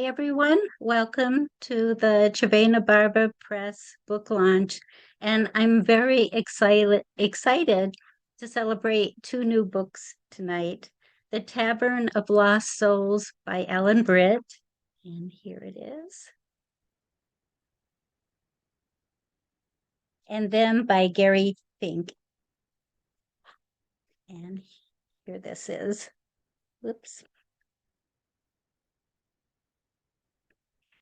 Hi, everyone. Welcome to the Cervena Barva Press book launch. And I'm very excited to celebrate two new books tonight. The Tavern of Lost Souls by Britt. And here it is. And then by Gary Fincke. And here this is. Whoops.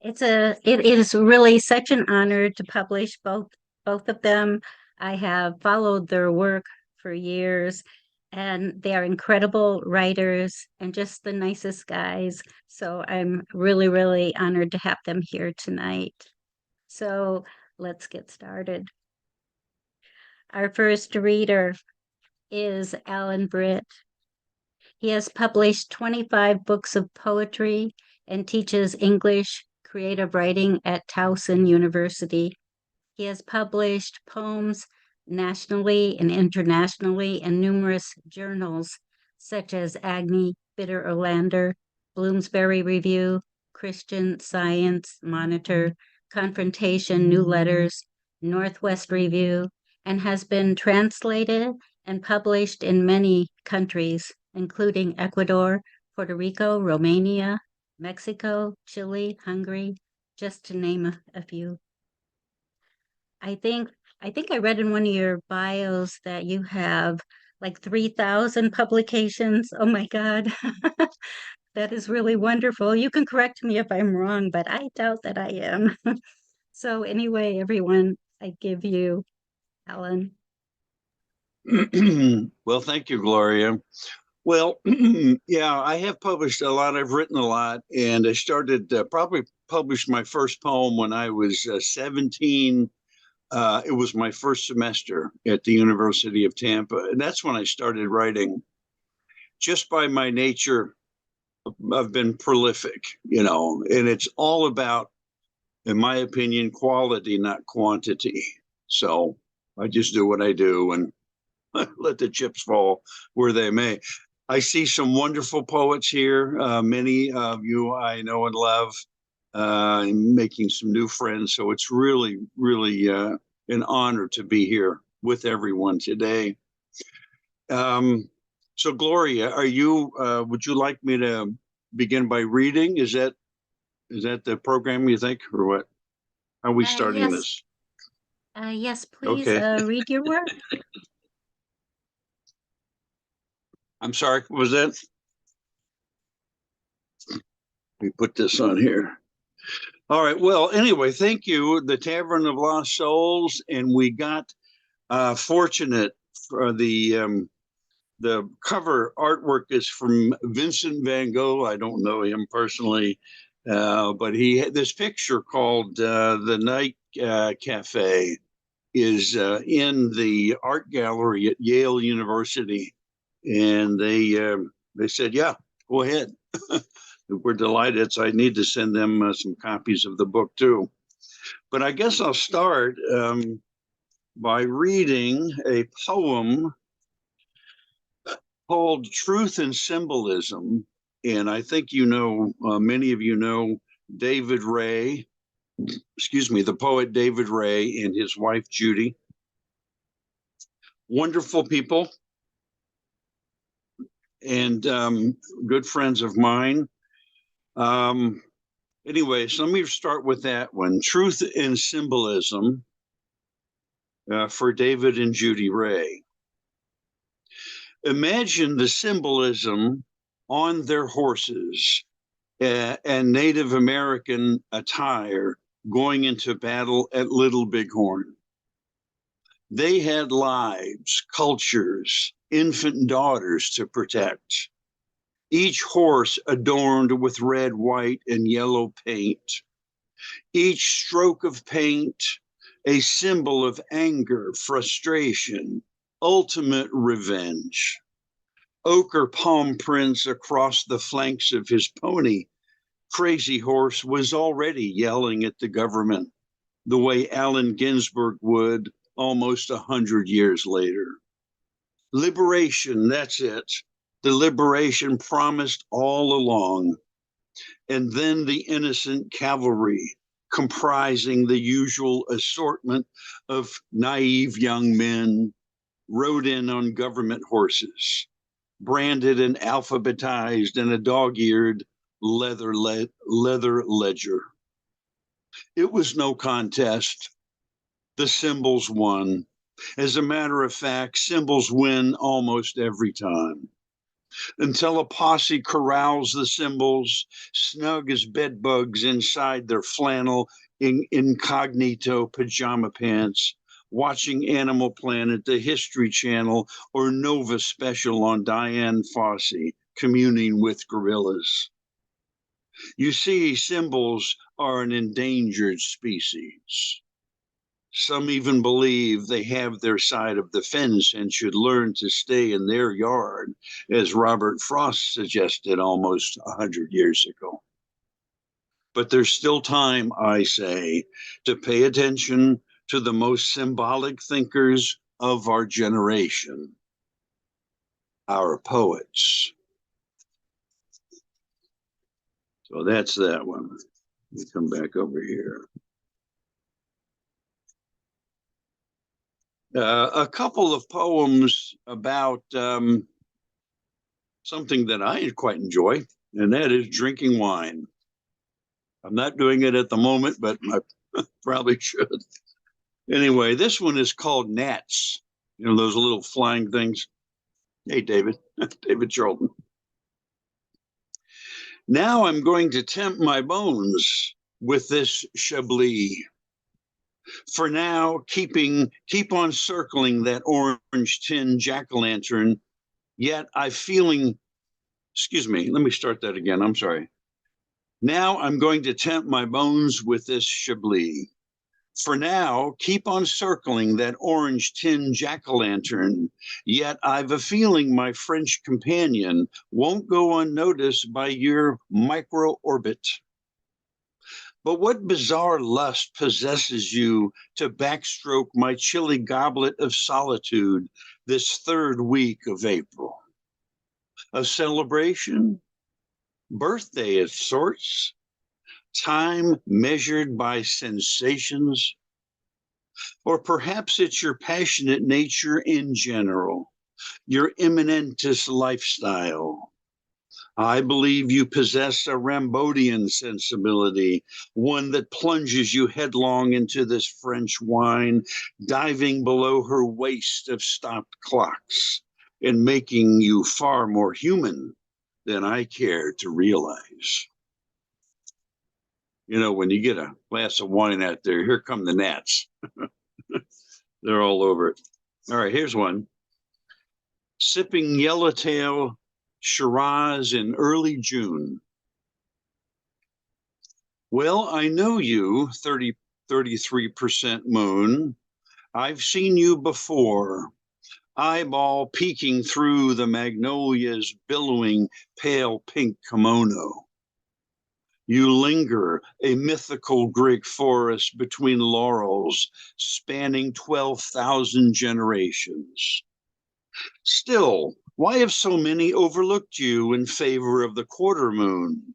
It is really such an honor to publish both of them. I have followed their work for years, and they are incredible writers and just the nicest guys. So I'm really, really honored to have them here tonight. So let's get started. Our first reader is Britt. He has published 25 books of poetry and teaches English creative writing at Towson University. He has published poems nationally and internationally in numerous journals such as Agni, Bitter Orlander, Bloomsbury Review, Christian Science Monitor, Confrontation New Letters, Northwest Review, and has been translated and published in many countries, including Ecuador, Puerto Rico, Romania, Mexico, Chile, Hungary, just to name a few. I think I read in one of your bios that you have like 3,000 publications. Oh my God. That is really wonderful. You can correct me if I'm wrong, but I doubt that I am. So anyway, everyone, I give you Alan. Well, thank you, Gloria. Well, yeah, I have published a lot. I've written a lot, and I started probably published my first poem when I was 17. It was my first semester at the University of Tampa, and that's when I started writing. Just by my nature, I've been prolific, and it's all about, in my opinion, quality, not quantity. So I just do what I do and let the chips fall where they may. I see some wonderful poets here. Many of you I know and love. I'm making some new friends. So it's really, really an honor to be here with everyone today. So Gloria, would you like me to begin by reading? Is that the program you think, or what? How are we starting yes. this? Yes, please read your work. I'm sorry, what was that? Let me put this on here. All right. Well, anyway, thank you. The Tavern of Lost Souls, and we got fortunate for the cover artwork is from Vincent van Gogh. I don't know him personally, but he had this picture called The Night Cafe is in the art gallery at Yale University. And they said, yeah, go ahead. We're delighted. So I need to send them some copies of the book too. But I guess I'll start by reading a poem called Truth and Symbolism. And I think many of you know David Ray, the poet David Ray and his wife Judy. Wonderful people and good friends of mine. Anyway, so let me start with that one. Truth and Symbolism for David and Judy Ray. Imagine the symbolism on their horses and Native American attire going into battle at Little Bighorn. They had lives, cultures, infant daughters to protect. Each horse adorned with red, white, and yellow paint. Each stroke of paint a symbol of anger, frustration, ultimate revenge. Ochre palm prints across the flanks of his pony. Crazy Horse was already yelling at the government, the way Allen Ginsberg would almost 100 years later. Liberation, that's it. The liberation promised all along. and then the innocent cavalry, comprising the usual assortment of naive young men, rode in on government horses, branded and alphabetized in a dog-eared leather ledger. It was no contest. The symbols won. As a matter of fact, symbols win almost every time. Until a posse corrals the symbols, snug as bedbugs inside their flannel incognito pajama pants, watching Animal Planet, the History Channel, or Nova Special on Diane Fossey, communing with gorillas. You see, symbols are an endangered species. Some even believe they have their side of the fence and should learn to stay in their yard, as Robert Frost suggested almost 100 years ago. But there's still time, I say, to pay attention to the most symbolic thinkers of our generation, our poets. So that's that one. Let me come back over here. A couple of poems about something that I quite enjoy, and that is drinking wine. I'm not doing it at the moment, but I probably should. Anyway, this one is called gnats. You know, those little flying things. Hey, David, David Charlton. Now I'm going to tempt my bones with this Chablis. For now, keep on circling that orange tin jack-o'-lantern, yet I'm feeling, excuse me, let me start that again, I'm sorry. Now I'm going to tempt my bones with this Chablis. For now, keep on circling that orange tin jack-o'-lantern, yet I've a feeling my French companion won't go unnoticed by your micro-orbit. But what bizarre lust possesses you to backstroke my chilly goblet of solitude this third week of April? A celebration? Birthday of sorts? Time measured by sensations? Or perhaps it's your passionate nature in general, your immanentist lifestyle. I believe you possess a Rambodian sensibility, one that plunges you headlong into this French wine, diving below her waist of stopped clocks and making you far more human than I care to realize. You know, when you get a glass of wine out there, here come the gnats. They're all over it. All right, here's one. Sipping yellowtail Shiraz in early June. Well, I know you, 33% moon. I've seen you before, eyeball peeking through the magnolia's billowing pale pink kimono. You linger, a mythical Greek forest between laurels, spanning 12,000 generations. Still, why have so many overlooked you in favor of the quarter moon,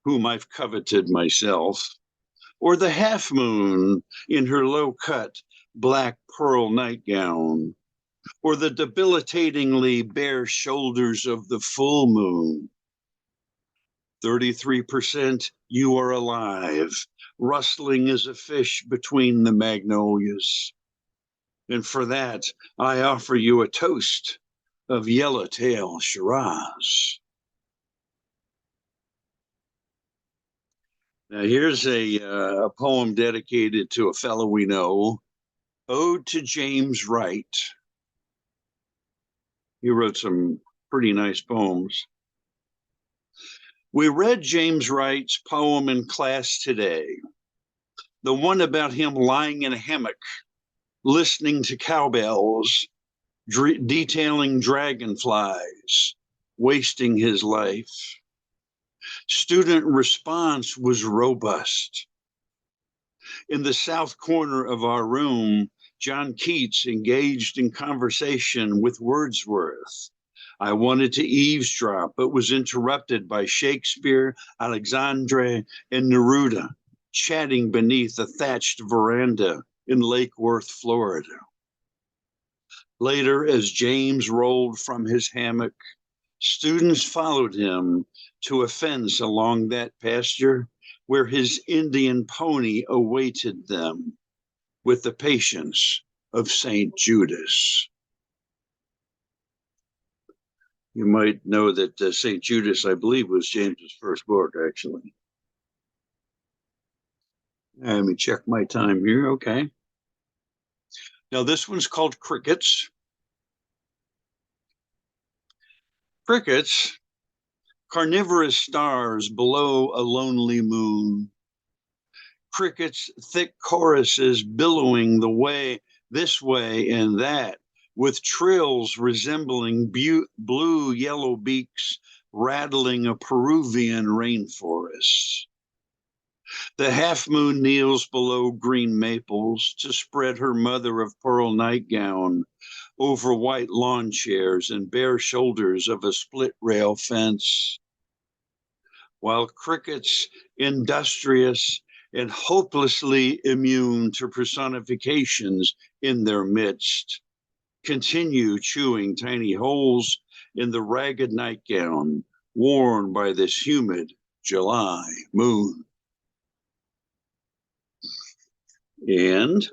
whom I've coveted myself, or the half moon in her low-cut black pearl nightgown, or the debilitatingly bare shoulders of the full moon? 33% you are alive, rustling as a fish between the magnolias. And for that, I offer you a toast of yellowtail Shiraz. Now here's a poem dedicated to a fellow we know, Ode to James Wright. He wrote some pretty nice poems. We read James Wright's poem in class today, the one about him lying in a hammock, listening to cowbells, detailing dragonflies, wasting his life. Student response was robust. In the south corner of our room, John Keats engaged in conversation with Wordsworth. I wanted to eavesdrop, but was interrupted by Shakespeare, Alexandre, and Neruda chatting beneath a thatched veranda in Lake Worth, Florida. Later, as James rolled from his hammock, students followed him to a fence along that pasture where his Indian pony awaited them with the patience of St. Judas. You might know that St. Judas, I believe, was James's first book, actually. Let me check my time here. Okay. Now, this one's called Crickets. Crickets, carnivorous stars below a lonely moon. Crickets, thick choruses billowing the way, this way and that, with trills resembling blue yellow beaks rattling a Peruvian rainforest. The half moon kneels below green maples to spread her mother of pearl nightgown over white lawn chairs and bare shoulders of a split rail fence. While crickets, industrious and hopelessly immune to personifications in their midst, continue chewing tiny holes in the ragged nightgown worn by this humid July moon. And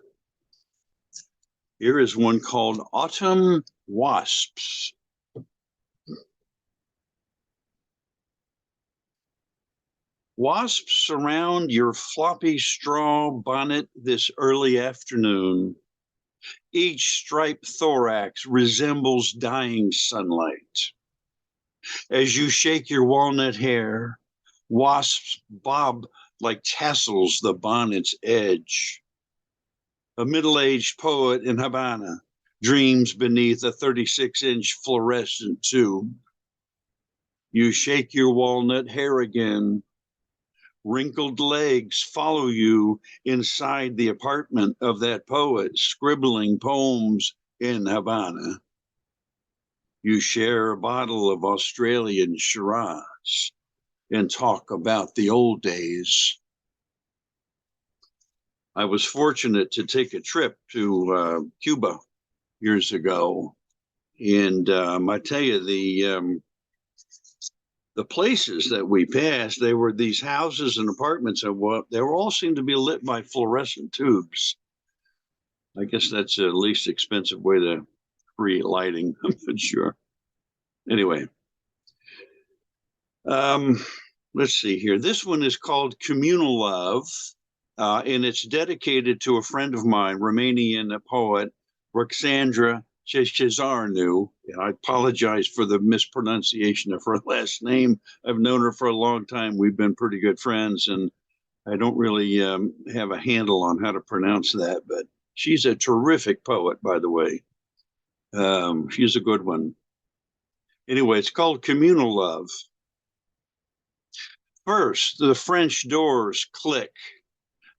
here is one called Autumn Wasps. Wasps surround your floppy straw bonnet this early afternoon. Each striped thorax resembles dying sunlight. As you shake your walnut hair, wasps bob like tassels the bonnet's edge. A middle-aged poet in Havana dreams beneath a 36-inch fluorescent tube. You shake your walnut hair again. Wrinkled legs follow you inside the apartment of that poet, scribbling poems in Havana. You share a bottle of Australian Shiraz and talk about the old days. I was fortunate to take a trip to Cuba years ago, and I tell you, the places that we passed, they were these houses and apartments, and they were all seemed to be lit by fluorescent tubes. I guess that's the least expensive way to create lighting. I'm not sure. Anyway, let's see here. This one is called Communal Love, and it's dedicated to a friend of mine, Romanian poet, Roxandra Cezarnu. I apologize for the mispronunciation of her last name. I've known her for a long time. We've been pretty good friends, and I don't really have a handle on how to pronounce that, but she's a terrific poet, by the way. She's a good one. Anyway, it's called Communal Love. First, the French doors click,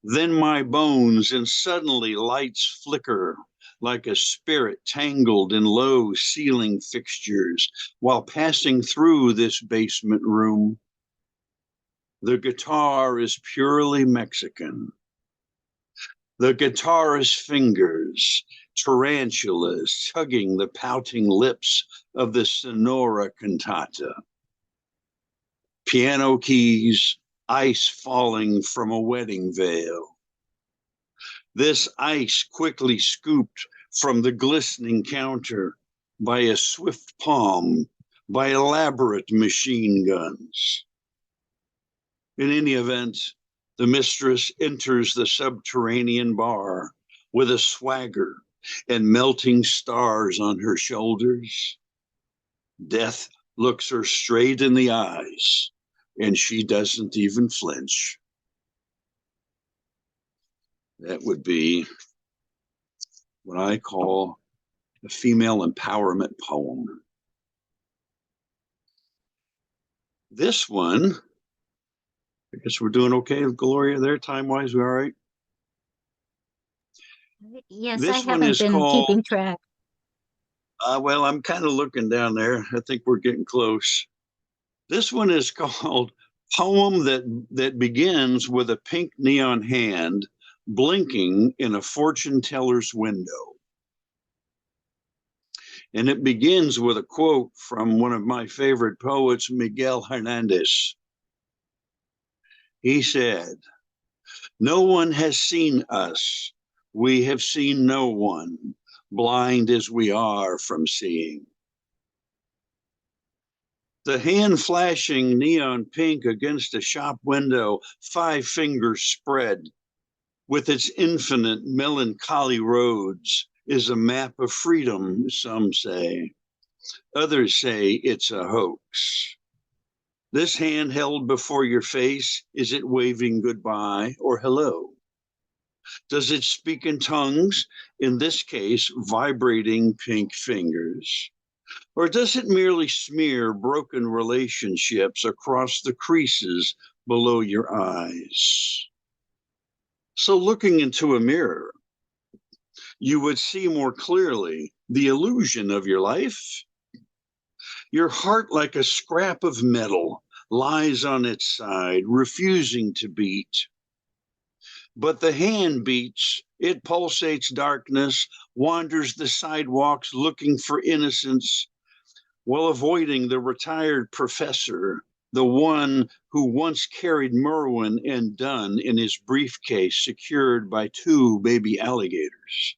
then my bones, and suddenly lights flicker like a spirit tangled in low ceiling fixtures while passing through this basement room. The guitar is purely Mexican. The guitarist's fingers, tarantulas tugging the pouting lips of the Sonora cantata. Piano keys, ice falling from a wedding veil. This ice quickly scooped from the glistening counter by a swift palm, by elaborate machine guns. In any event, the mistress enters the subterranean bar with a swagger and melting stars on her shoulders. Death looks her straight in the eyes, and she doesn't even flinch. That would be what I call a female empowerment poem. This one, I guess we're doing okay with Gloria there, time-wise, we all right? Yes, I This one haven't is been called keeping track. Well, I'm kind of looking down there. I think we're getting close. This one is called Poem that begins with a pink neon hand blinking in a fortune teller's window. And it begins with a quote from one of my favorite poets, Miguel Hernandez. He said, "No one has seen us. We have seen no one, blind as we are from seeing." The hand flashing neon pink against a shop window, 5 fingers spread, with its infinite melancholy roads, is a map of freedom, some say. Others say it's a hoax. This hand held before your face, is it waving goodbye or hello? Does it speak in tongues? In this case, vibrating pink fingers. Or does it merely smear broken relationships across the creases below your eyes? So, looking into a mirror, you would see more clearly the illusion of your life. Your heart, like a scrap of metal, lies on its side, refusing to beat. But the hand beats, it pulsates darkness, wanders the sidewalks looking for innocence, while avoiding the retired professor, the one who once carried Merwin and Dunn in his briefcase secured by 2 baby alligators.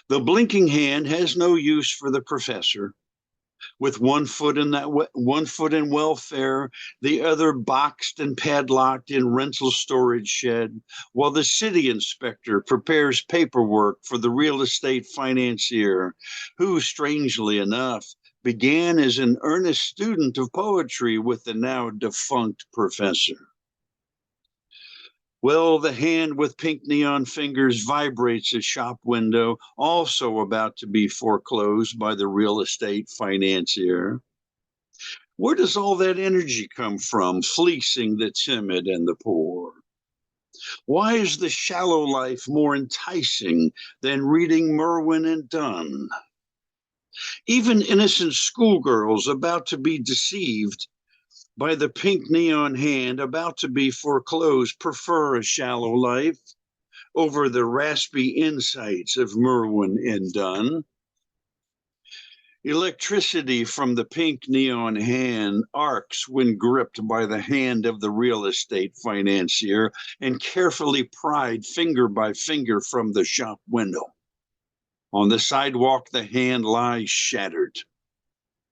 The blinking hand has no use for the professor. With one foot in welfare, the other boxed and padlocked in rental storage shed, while the city inspector prepares paperwork for the real estate financier, who, strangely enough, began as an earnest student of poetry with the now defunct professor. Well, the hand with pink neon fingers vibrates a shop window, also about to be foreclosed by the real estate financier. Where does all that energy come from, fleecing the timid and the poor? Why is the shallow life more enticing than reading Merwin and Dunn? Even innocent schoolgirls about to be deceived by the pink neon hand about to be foreclosed prefer a shallow life over the raspy insights of Merwin and Dunn. Electricity from the pink neon hand arcs when gripped by the hand of the real estate financier and carefully pried finger by finger from the shop window. On the sidewalk, the hand lies shattered.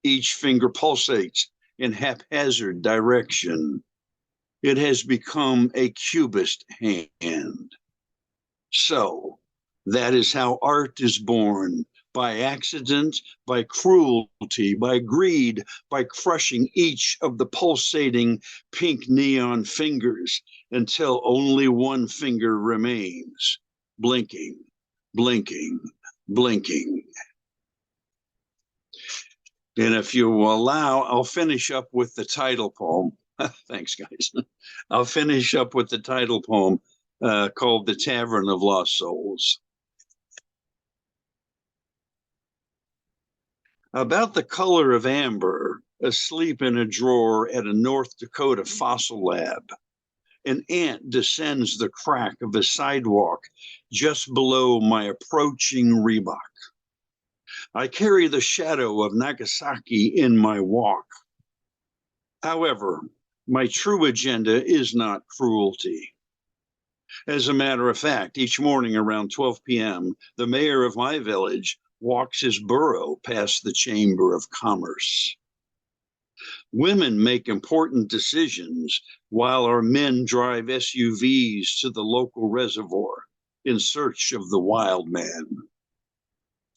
Each finger pulsates in haphazard direction. It has become a cubist hand. So, that is how art is born, by accident, by cruelty, by greed, by crushing each of the pulsating pink neon fingers until only one finger remains, blinking, blinking, blinking. And if you will allow, I'll finish up with the title poem. Thanks, guys. I'll finish up with the title poem called The Tavern of Lost Souls. About the color of amber, asleep in a drawer at a North Dakota fossil lab, an ant descends the crack of a sidewalk just below my approaching Reebok. I carry the shadow of Nagasaki in my walk. However, my true agenda is not cruelty. As a matter of fact, each morning around 12 p.m., the mayor of my village walks his burro past the Chamber of Commerce. Women make important decisions while our men drive SUVs to the local reservoir in search of the wild man.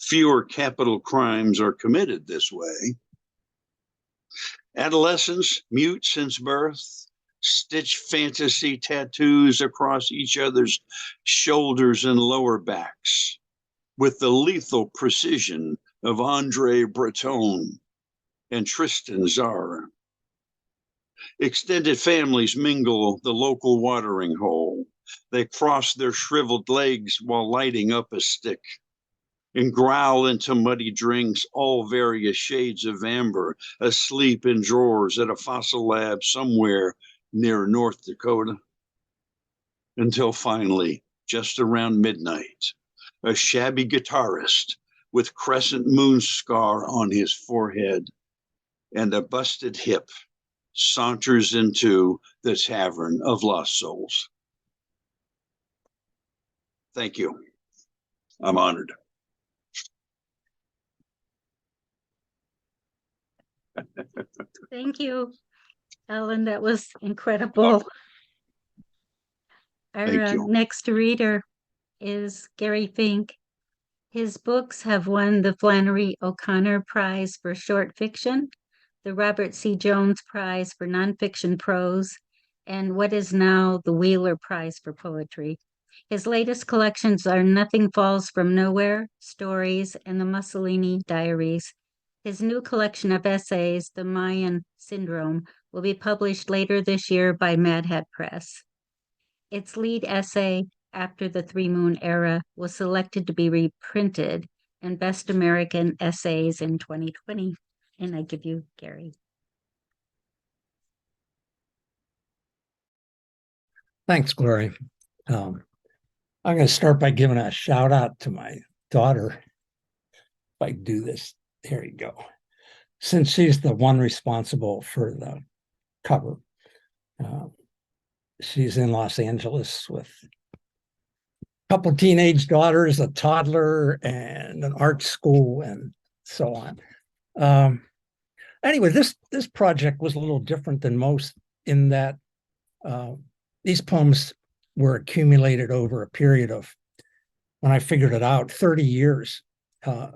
Fewer capital crimes are committed this way. Adolescents, mute since birth, stitch fantasy tattoos across each other's shoulders and lower backs with the lethal precision of Andre Breton and Tristan Tzar. Extended families mingle the local watering hole. They cross their shriveled legs while lighting up a stick. and growl into muddy drinks, all various shades of amber, asleep in drawers at a fossil lab somewhere near North Dakota. Until finally, just around midnight, a shabby guitarist with crescent moon scar on his forehead and a busted hip saunters into the Tavern of Lost Souls. Thank you. I'm honored. Thank you, Ellen. That was incredible. Thank Our you. next reader is Gary Fincke. His books have won the Flannery O'Connor Prize for Short Fiction, the Robert C. Jones Prize for Nonfiction Prose, and what is now the Wheeler Prize for Poetry. His latest collections are Nothing Falls from Nowhere, Stories, and the Mussolini Diaries. His new collection of essays, The Mayan Syndrome, will be published later this year by Mad Hat Press. Its lead essay, After the Three Moon Era, was selected to be reprinted in Best American Essays in 2020. And I give you Gary. Thanks, Gloria. I'm going to start by giving a shout out to my daughter. If I do this, there you go. Since she's the one responsible for the cover, she's in Los Angeles with a couple teenage daughters, a toddler, and an art school, and so on. Anyway, this project was a little different than most in that these poems were accumulated over a period of, when I figured it out, 30 years.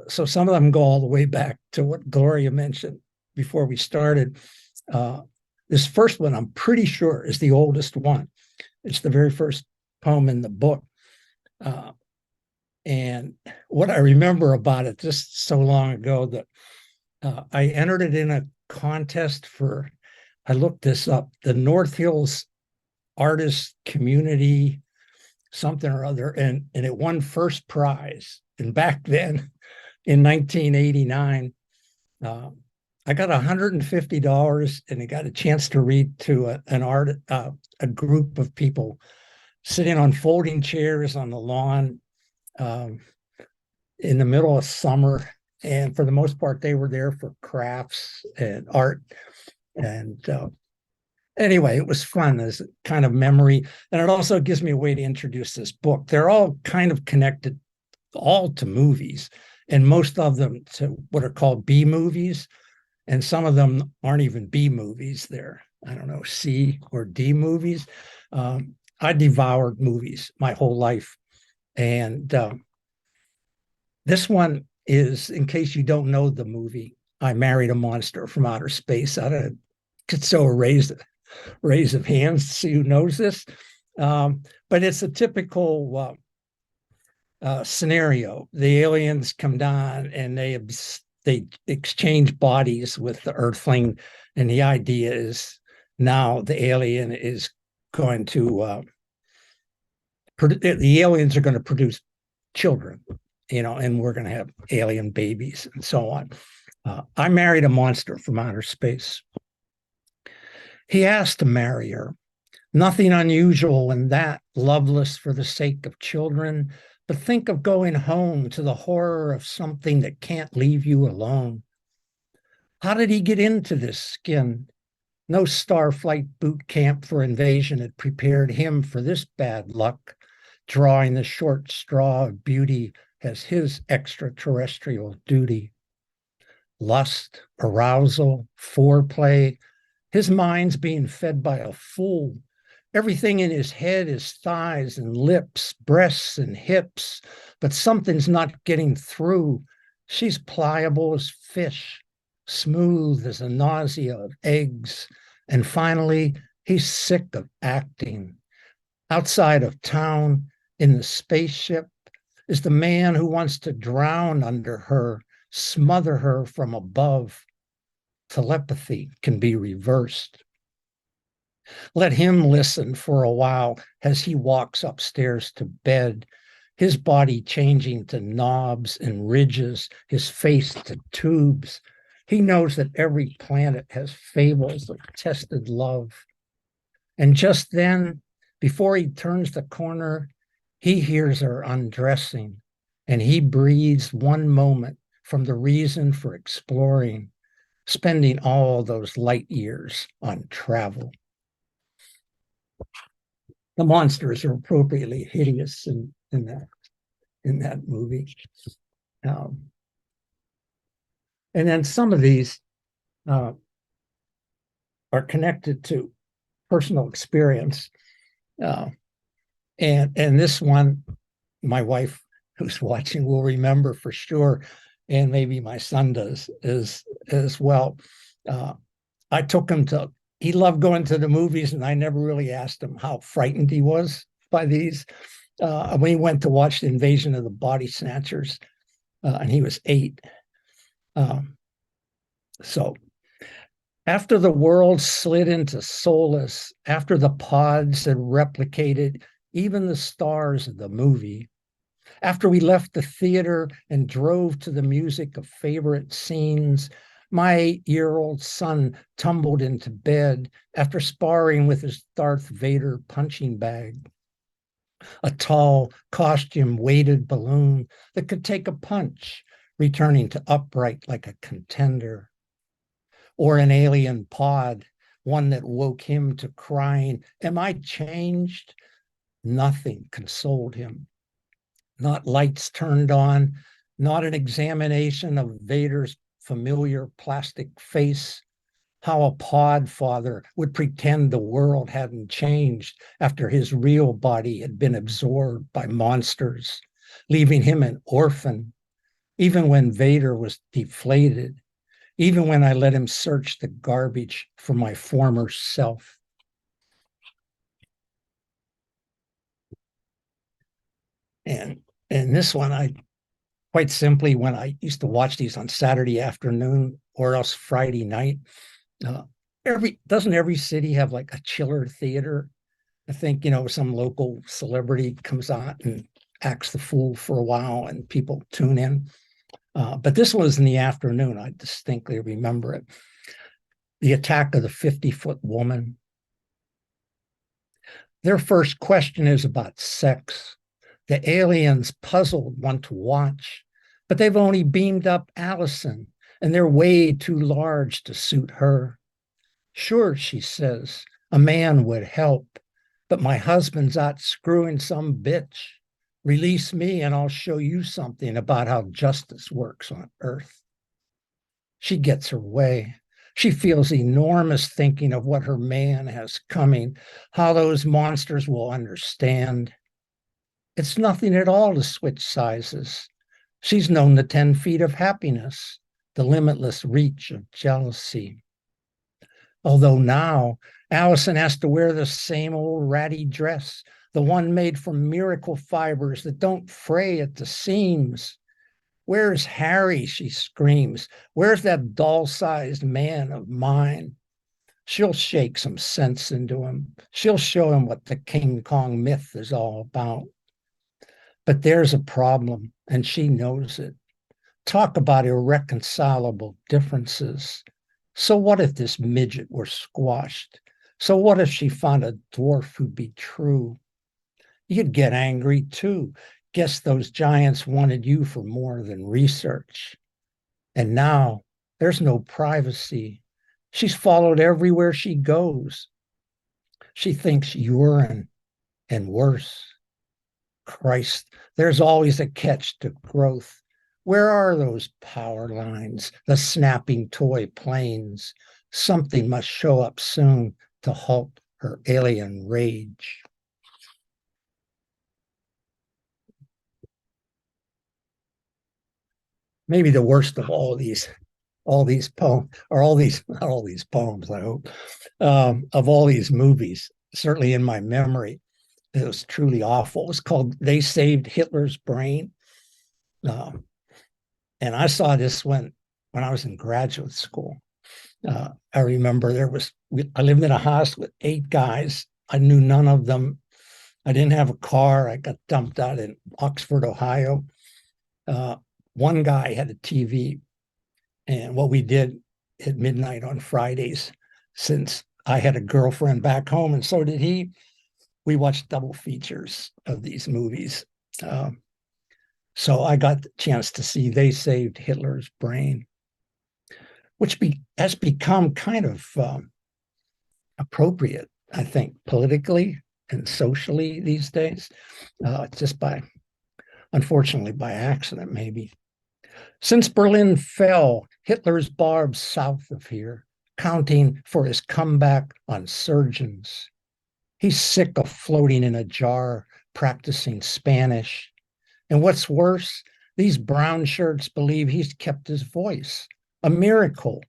So some of them go all the way back to what Gloria mentioned before we started. This first one, I'm pretty sure, is the oldest one. It's the very first poem in the book. And what I remember about it just so long ago that I entered it in a contest for, I looked this up, the North Hills Artist Community something or other, and it won first prize. And back then, in 1989, I got $150 and I got a chance to read to a group of people sitting on folding chairs on the lawn in the middle of summer. And for the most part, they were there for crafts and art. And anyway, it was fun as a kind of memory. And it also gives me a way to introduce this book. They're all kind of connected, all to movies, and most of them to what are called B movies. And some of them aren't even B movies. They're, I don't know, C or D movies. I devoured movies my whole life. And this one is, in case you don't know the movie, I Married a Monster from Outer Space. I could so a raise of hands to see who knows this. But it's a typical scenario. The aliens come down and they exchange bodies with the Earthling, and the idea is now the alien is going to the aliens are going to produce children, and we're going to have alien babies and so on. I Married a Monster from Outer Space. He asked to marry her. Nothing unusual in that, loveless for the sake of children, but think of going home to the horror of something that can't leave you alone. How did he get into this skin? No Starflight boot camp for invasion had prepared him for this bad luck, drawing the short straw of beauty as his extraterrestrial duty. Lust, arousal, foreplay, his mind's being fed by a fool. Everything in his head is thighs and lips, breasts and hips, but something's not getting through. She's pliable as fish, smooth as a nausea of eggs. And finally, he's sick of acting. Outside of town, in the spaceship, is the man who wants to drown under her, smother her from above. Telepathy can be reversed. Let him listen for a while as he walks upstairs to bed. his body changing to knobs and ridges, his face to tubes. He knows that every planet has fables of tested love. And just then, before he turns the corner, he hears her undressing, and he breathes one moment from the reason for exploring, spending all those light years on travel. The monsters are appropriately hideous in that movie. And then some of these are connected to personal experience. And this one, my wife who's watching will remember for sure, and maybe my son does as well. I took him to, he loved going to the movies, and I never really asked him how frightened he was by these. We went to watch The Invasion of the Body Snatchers, and he was 8. So after the world slid into solace, after the pods had replicated even the stars of the movie, after we left the theater and drove to the music of favorite scenes, my 8-year-old son tumbled into bed after sparring with his Darth Vader punching bag. A tall, costume-weighted balloon that could take a punch, returning to upright like a contender. Or an alien pod, one that woke him to crying, "Am I changed?" Nothing consoled him. Not lights turned on, not an examination of Vader's familiar plastic face. How a pod father would pretend the world hadn't changed after his real body had been absorbed by monsters, leaving him an orphan, even when Vader was deflated, even when I let him search the garbage for my former self. And this one, I quite simply, when I used to watch these on Saturday afternoon or else Friday night, doesn't every city have like a chiller theater? I think, some local celebrity comes on and acts the fool for a while and people tune in. But this was in the afternoon. I distinctly remember it. The Attack of the 50-Foot Woman. Their first question is about sex. The aliens puzzled want to watch, but they've only beamed up Allison, and they're way too large to suit her. Sure, she says, a man would help, but my husband's out screwing some bitch. Release me and I'll show you something about how justice works on Earth. She gets her way. She feels enormous thinking of what her man has coming, how those monsters will understand. It's nothing at all to switch sizes. She's known the 10 feet of happiness, the limitless reach of jealousy. Although now, Allison has to wear the same old ratty dress, the one made from miracle fibers that don't fray at the seams. Where's Harry, she screams. Where's that doll-sized man of mine? She'll shake some sense into him. She'll show him what the King Kong myth is all about. But there's a problem, and she knows it. Talk about irreconcilable differences. So what if this midget were squashed? So what if she found a dwarf who'd be true? You'd get angry too. Guess those giants wanted you for more than research. And now there's no privacy. She's followed everywhere she goes. She thinks urine and worse. Christ, there's always a catch to growth. Where are those power lines, the snapping toy planes? Something must show up soon to halt her alien rage. Maybe the worst of all these poems, or not all these poems, I hope, of all these movies, certainly in my memory, it was truly awful. It was called They Saved Hitler's Brain. And I saw this when I was in graduate school. I remember I lived in a house with 8 guys. I knew none of them. I didn't have a car. I got dumped out in Oxford, Ohio. One guy had a TV, and what we did at midnight on Fridays, since I had a girlfriend back home and so did he, we watched double features of these movies. So I got the chance to see They Saved Hitler's Brain, which has become kind of appropriate, I think, politically and socially these days, just unfortunately, by accident, maybe. Since Berlin fell, Hitler's barbs south of here, counting for his comeback on surgeons. He's sick of floating in a jar, practicing Spanish. And what's worse, these brown shirts believe he's kept his voice, a miracle,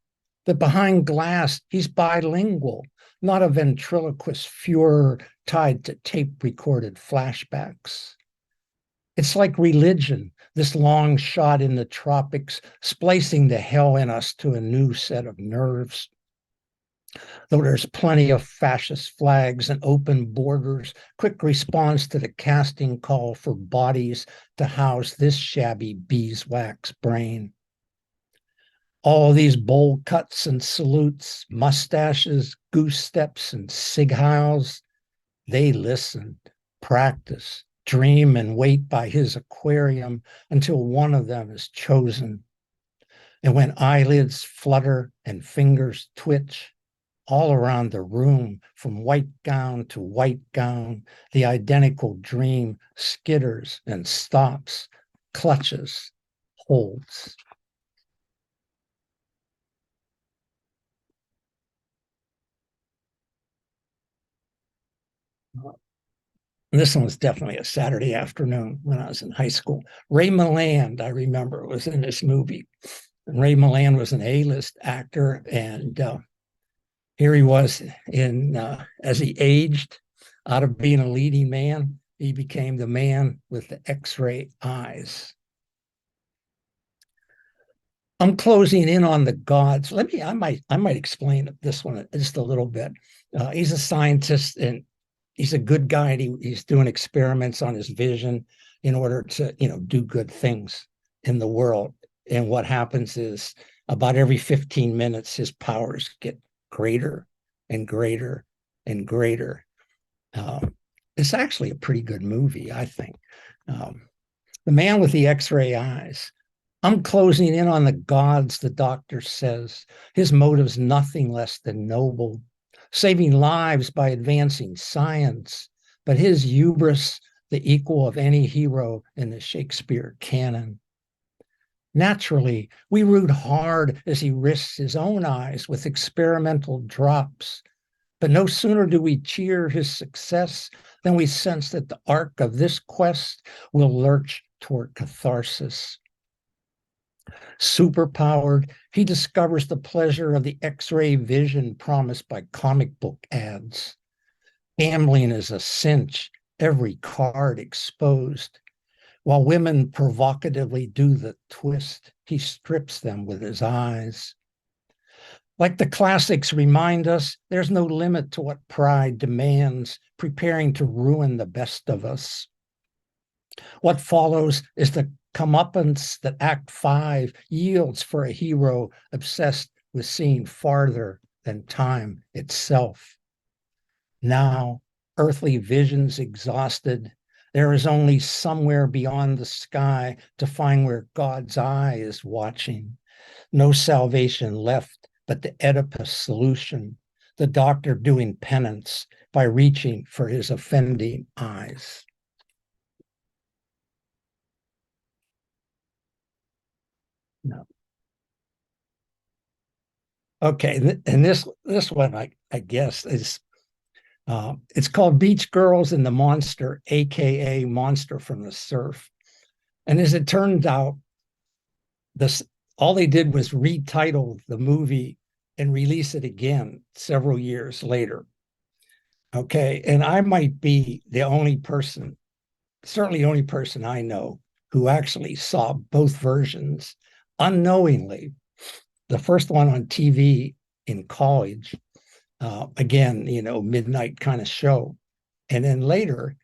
that behind glass he's bilingual, not a ventriloquist Fuhrer tied to tape-recorded flashbacks. It's like religion, this long shot in the tropics, splicing the hell in us to a new set of nerves. Though there's plenty of fascist flags and open borders, quick response to the casting call for bodies to house this shabby beeswax brain. All these bowl cuts and salutes, mustaches, goose steps, and sig heils, they listened, practice, dream, and wait by his aquarium until one of them is chosen. And when eyelids flutter and fingers twitch, all around the room, from white gown to white gown, the identical dream skitters and stops, clutches, holds. And this one was definitely a Saturday afternoon when I was in high school. Ray Milland, I remember, was in this movie. And Ray Milland was an A-list actor, and here he was as he aged out of being a leading man, he became the man with the X-ray eyes. I'm closing in on the gods. I might explain this one just a little bit. He's a scientist and he's a good guy. And he's doing experiments on his vision in order to, do good things in the world. And what happens is about every 15 minutes, his powers get greater and greater and greater. It's actually a pretty good movie, I think. The Man with the X-ray Eyes. I'm closing in on the gods, the doctor says. His motive's nothing less than noble, saving lives by advancing science. But his hubris, the equal of any hero in the Shakespeare canon. Naturally, we root hard as he risks his own eyes with experimental drops. But no sooner do we cheer his success than we sense that the arc of this quest will lurch toward catharsis. Superpowered, he discovers the pleasure of the X-ray vision promised by comic book ads. Gambling is a cinch, every card exposed. While women provocatively do the twist, he strips them with his eyes. Like the classics remind us, there's no limit to what pride demands, preparing to ruin the best of us. What follows is the comeuppance that Act 5 yields for a hero obsessed with seeing farther than time itself. Now, earthly visions exhausted, there is only somewhere beyond the sky to find where God's eye is watching. No salvation left but the Oedipus solution, the doctor doing penance by reaching for his offending eyes. No. Okay, and this one I guess is it's called Beach Girls and the Monster, aka Monster from the Surf. And as it turned out, all they did was retitle the movie and release it again several years later. Okay, and I might be the only person, certainly the only person I know who actually saw both versions unknowingly. The first one on TV in college, again, midnight kind of show. And then later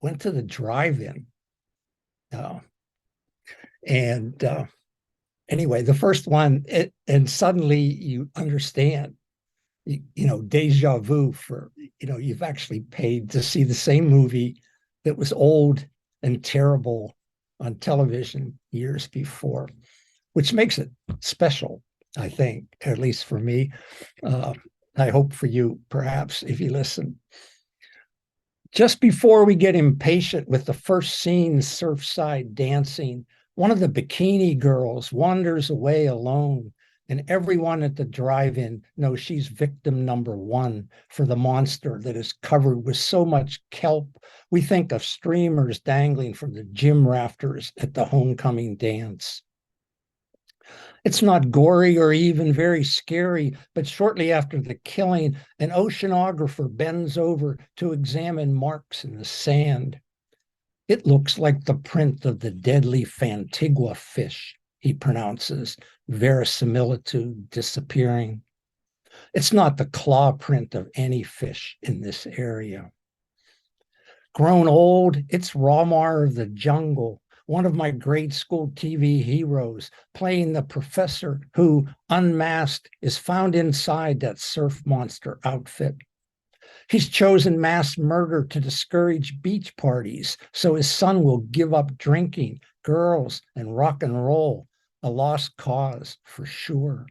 went to the drive-in. And anyway, the first one, and suddenly you understand, deja vu for, you've actually paid to see the same movie that was old and terrible on television years before, which makes it special, I think, at least for me. I hope for you, perhaps, if you listen. Just before we get impatient with the first scene, surfside dancing, one of the bikini girls wanders away alone, and everyone at the drive-in knows she's victim number one for the monster that is covered with so much kelp. We think of streamers dangling from the gym rafters at the homecoming dance. It's not gory or even very scary, but shortly after the killing, an oceanographer bends over to examine marks in the sand. It looks like the print of the deadly Fantigua fish, he pronounces, verisimilitude disappearing. It's not the claw print of any fish in this area. Grown old, it's Ramar of the jungle, one of my grade school TV heroes, playing the professor who, unmasked, is found inside that surf monster outfit. He's chosen mass murder to discourage beach parties so his son will give up drinking, girls, and rock and roll, a lost cause for sure.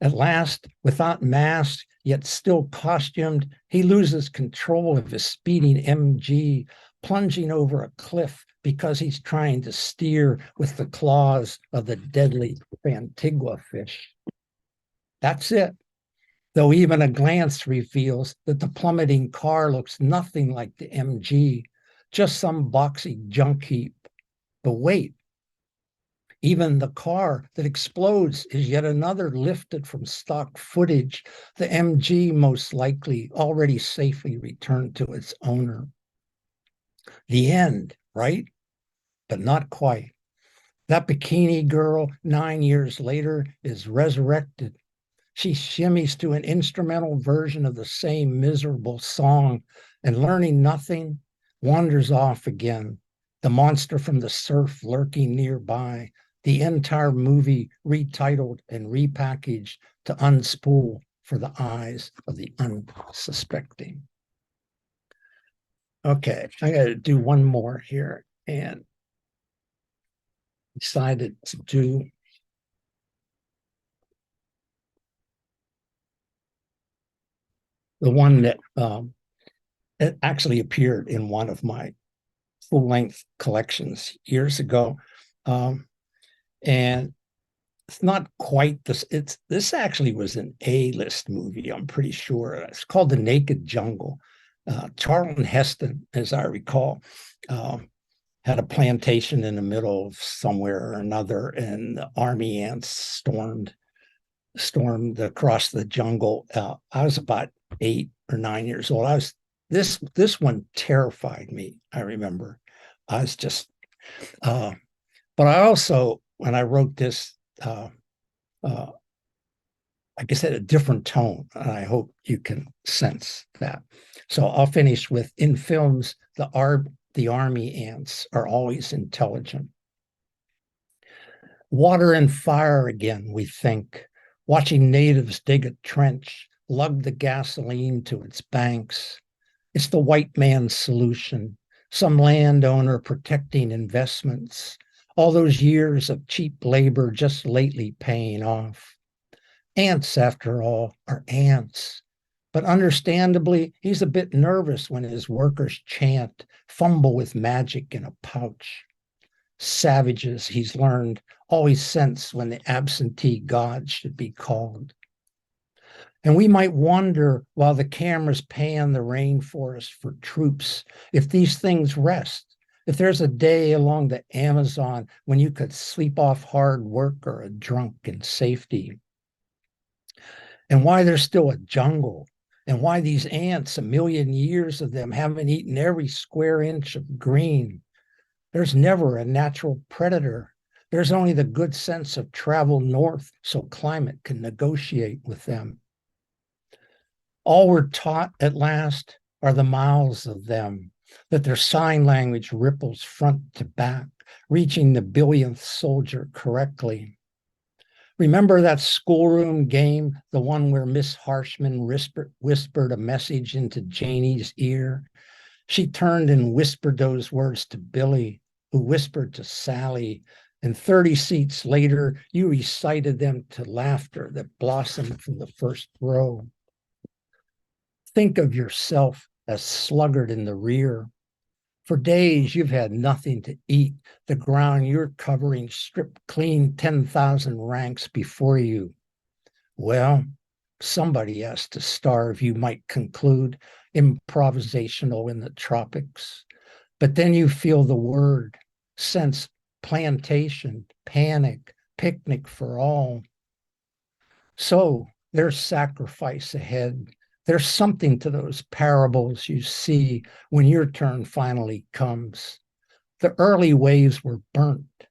At last, without mask, yet still costumed, he loses control of his speeding MG, plunging over a cliff because he's trying to steer with the claws of the deadly Fantigua fish. That's it. Though even a glance reveals that the plummeting car looks nothing like the MG, just some boxy junk heap. But wait, even the car that explodes is yet another lifted from stock footage, the MG most likely already safely returned to its owner. The end, right? But not quite. That bikini girl 9 years later is resurrected. She shimmies to an instrumental version of the same miserable song and, learning nothing, wanders off again, the monster from the surf lurking nearby, the entire movie retitled and repackaged to unspool for the eyes of the unsuspecting. Okay, I got to do one more here, and decided to do the one that it actually appeared in one of my full-length collections years ago. And it's not quite this. This actually was an A-list movie, I'm pretty sure. It's called The Naked Jungle. Charlton Heston, as I recall, had a plantation in the middle of somewhere or another, and the army ants stormed across the jungle. I was about 8 or 9 years old. This one terrified me. I remember. I was just, but I also, when I wrote this, I guess at a different tone, and I hope you can sense that. So I'll finish with, in films, the army ants are always intelligent. Water and fire again, we think, watching natives dig a trench, lug the gasoline to its banks. It's the white man's solution, some landowner protecting investments, all those years of cheap labor just lately paying off. Ants, after all, are ants. But understandably, he's a bit nervous when his workers chant, fumble with magic in a pouch. Savages, he's learned, always sense when the absentee god should be called. And we might wonder, while the cameras pan the rainforest for troops, if these things rest, if there's a day along the Amazon when you could sleep off hard work or a drunk in safety. And why there's still a jungle, and why these ants, 1,000,000 years of them, haven't eaten every square inch of green. There's never a natural predator. There's only the good sense of travel north so climate can negotiate with them. All we're taught at last are the mouths of them, that their sign language ripples front to back, reaching the billionth soldier correctly. Remember that schoolroom game, the one where Miss Harshman whispered a message into Janie's ear? She turned and whispered those words to Billy, who whispered to Sally, and 30 seats later, you recited them to laughter that blossomed from the first row. Think of yourself as sluggard in the rear. For days, you've had nothing to eat. The ground you're covering stripped clean 10,000 ranks before you. Well, somebody has to starve, you might conclude, improvisational in the tropics. But then you feel the word, sense plantation, panic, picnic for all. So there's sacrifice ahead. There's something to those parables you see when your turn finally comes. The early waves were burnt.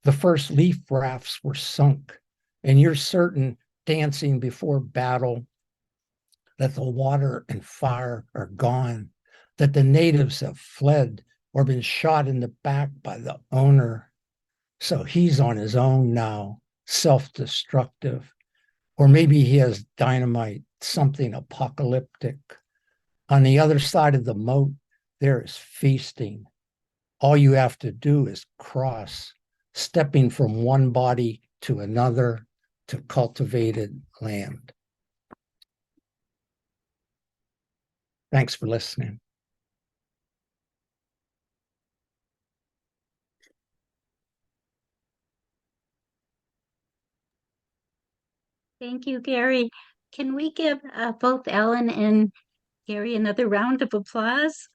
The first leaf rafts were sunk. And you're certain, dancing before battle, that the water and fire are gone, that the natives have fled or been shot in the back by the owner. So he's on his own now, self-destructive. Or maybe he has dynamite, something apocalyptic. On the other side of the moat, there is feasting. All you have to do is cross, stepping from one body to another to cultivated land. Thanks for listening. Thank you, Gary. Can we give both Ellen and Gary another round of applause?